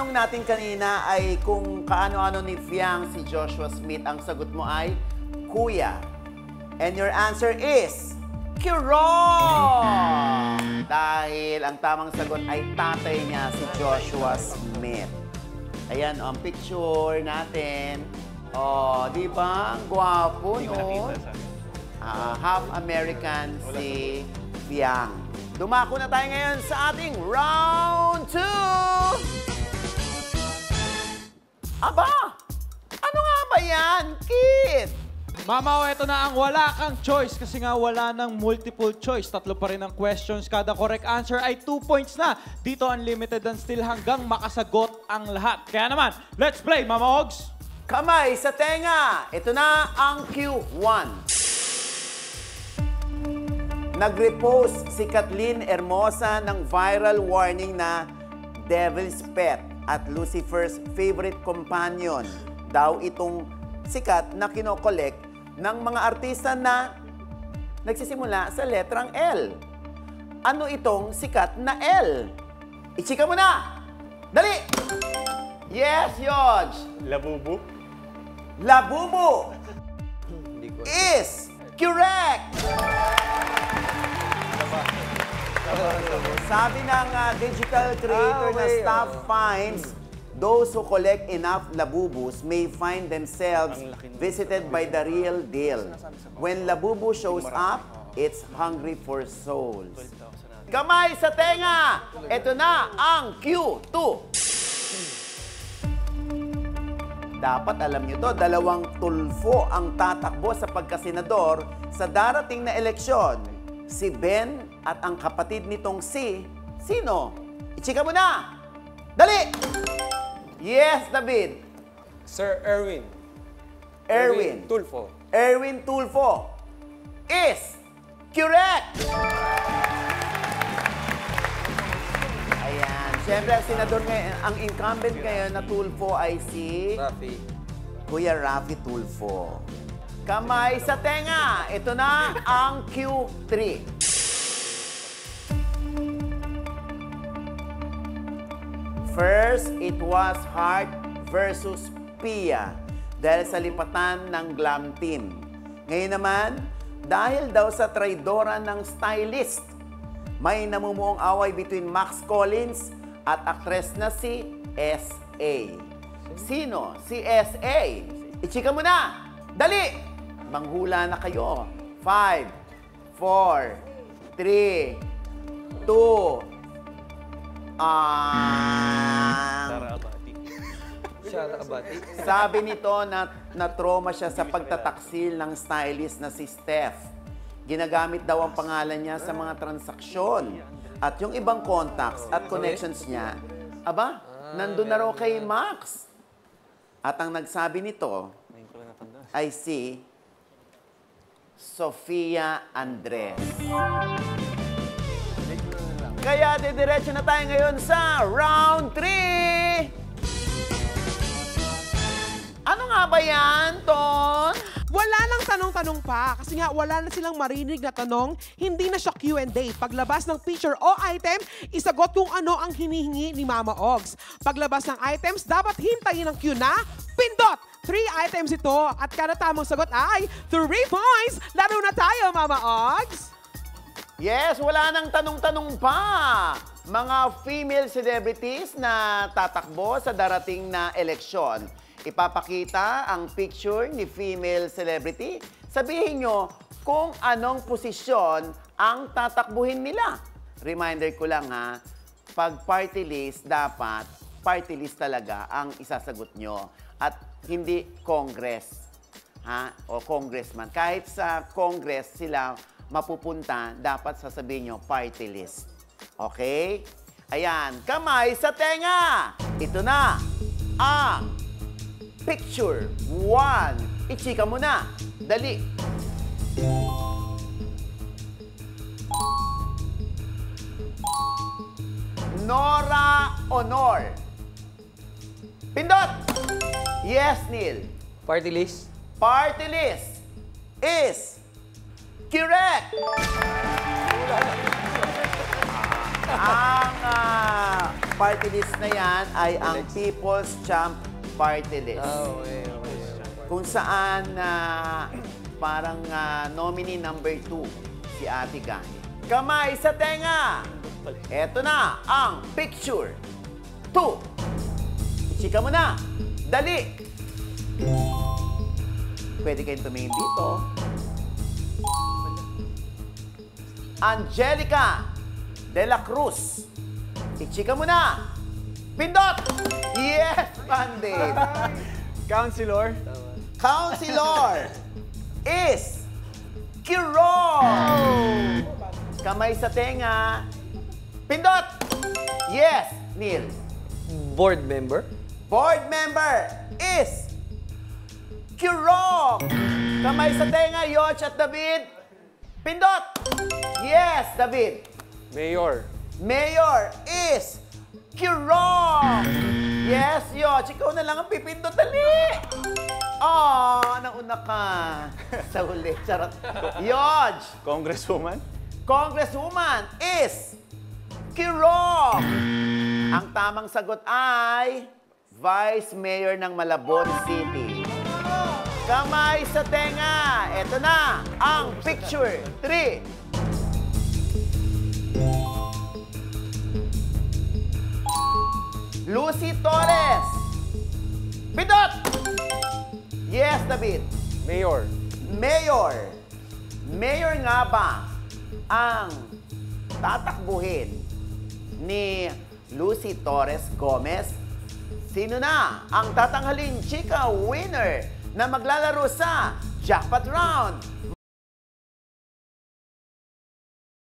tanong natin kanina ay kung kaano-ano ni Fiang si Joshua Smith. Ang sagot mo ay Kuya. And your answer is correct! Dahil ang tamang sagot ay tatay niya si Joshua Smith. Ayan, ang picture natin. Oh, di ba? Ang gwapo, no? Half American si Fiang. Dumako na tayo ngayon sa ating round 2! Aba! Ano nga ba yan, kid? Mama, eto na ang wala kang choice kasi nga wala ng multiple choice. Tatlo pa rin ang questions. Kada correct answer ay 2 points na. Dito unlimited and still hanggang makasagot ang lahat. Kaya naman, let's play, Mama Ogs! Kamay sa tenga! Ito na ang Q1. Nag-repost si Kathleen Hermosa ng viral warning na Devil's Pet at Lucifer's favorite companion. Daw itong sikat na kinokolek ng mga artista na nagsisimula sa letrang L. Ano itong sikat na L? Ichika mo na! Dali! Yes, Yodge! Labubu? Labubu is correct! Sabi ng digital creator na staff finds, those who collect enough labubus may find themselves visited by the real deal. When labubu shows up, it's hungry for souls. Kamay sa tenga! Ito na ang Q2. Dapat alam nyo to, 2 tulfo ang tatakbo sa pagkasenador sa darating na eleksyon. Si Ben at ang kapatid nitong si... Sino? Ichika mo na! Dali! Yes, David. Sir Erwin. Erwin. Tulfo. Erwin Tulfo is correct! Ayan. Siyempre, ang senador ngayon, ang incumbent ngayon na Tulfo ay si... Rafi. Kuya Rafi Tulfo. Kamay sa tenga. Ito na ang Q3. First, it was Heart versus Pia dahil sa lipatan ng glam team. Ngayon naman, dahil daw sa traidora ng stylist, may namumuong away between Max Collins at aktres na si S.A. Sino? Si S.A. Ichika mo na! Dali! Manghula na kayo. 5, 4, 3, 2, Sara Abati. Sara Abati. Sabi nito na na-trauma siya sa pagtataksil ng stylist na si Steph. Ginagamit daw ang pangalan niya sa mga transaksyon. At yung ibang contacts at connections niya, aba, nandun na raw kay Max. At ang nagsabi nito ay si Sofia Andres. Kaya didiretso na tayo ngayon sa round 3! Ano nga ba yan, Ton? Wala nang tanong-tanong pa kasi nga wala na silang marinig na tanong, hindi na siya Q&A. Paglabas ng picture o item, isagot kung ano ang hinihingi ni Mama Ogs. Paglabas ng items, dapat hintayin ang cue na pindot! 3 items ito at kada tamang sagot ay 3 points! Laro na tayo, Mama Ogs! Yes, wala nang tanong-tanong pa. Mga female celebrities na tatakbo sa darating na eleksyon. Ipapakita ang picture ni female celebrity. Sabihin nyo kung anong posisyon ang tatakbuhin nila. Reminder ko lang ha, pag party list, dapat party list talaga ang isasagot nyo. At hindi Congress ha, o congressman. Kahit sa Congress sila mapupunta, dapat sasabihin nyo party list. Okay? Ayan, kamay sa tenga! Ito na ang picture 1. Ichika mo na. Dali. Nora Honor. Pindot! Yes, Neil. Party list. Party list is correct! Ang party list na yan ay ang People's Champ Party List. Okay. Kung saan parang nominee number 2 si Ate Gani. Kamay sa tenga! Eto na ang picture 2. Chika mo na! Dali! Pwede kayong tumingin dito. Angelica de la Cruz. Ichika mo na! Pindot! Yes, Bandit! Counselor. Counselor is Kirong! Kamay sa tenga. Pindot! Yes, Neil. Board member. Board member is Kirong! Kamay sa tenga, Yoch at David. Pindot! Yes, David. Mayor. Mayor is Kirong! Yes, Yoch. Ikaw na lang ang pipindot. Dali! Oh, nauna ka sa huli. Charot. Yoch! Congresswoman? Congresswoman is Kirong! Ang tamang sagot ay Vice Mayor ng Malabon City. Kamay sa tenga. Ito na ang picture 3. Lucy Torres. Pindot! Yes, David. Mayor. Mayor. Mayor nga ba ang tatakbuhin ni Lucy Torres Gomez? Sino na ang tatanghalin chika winner na maglalaro sa jackpot round?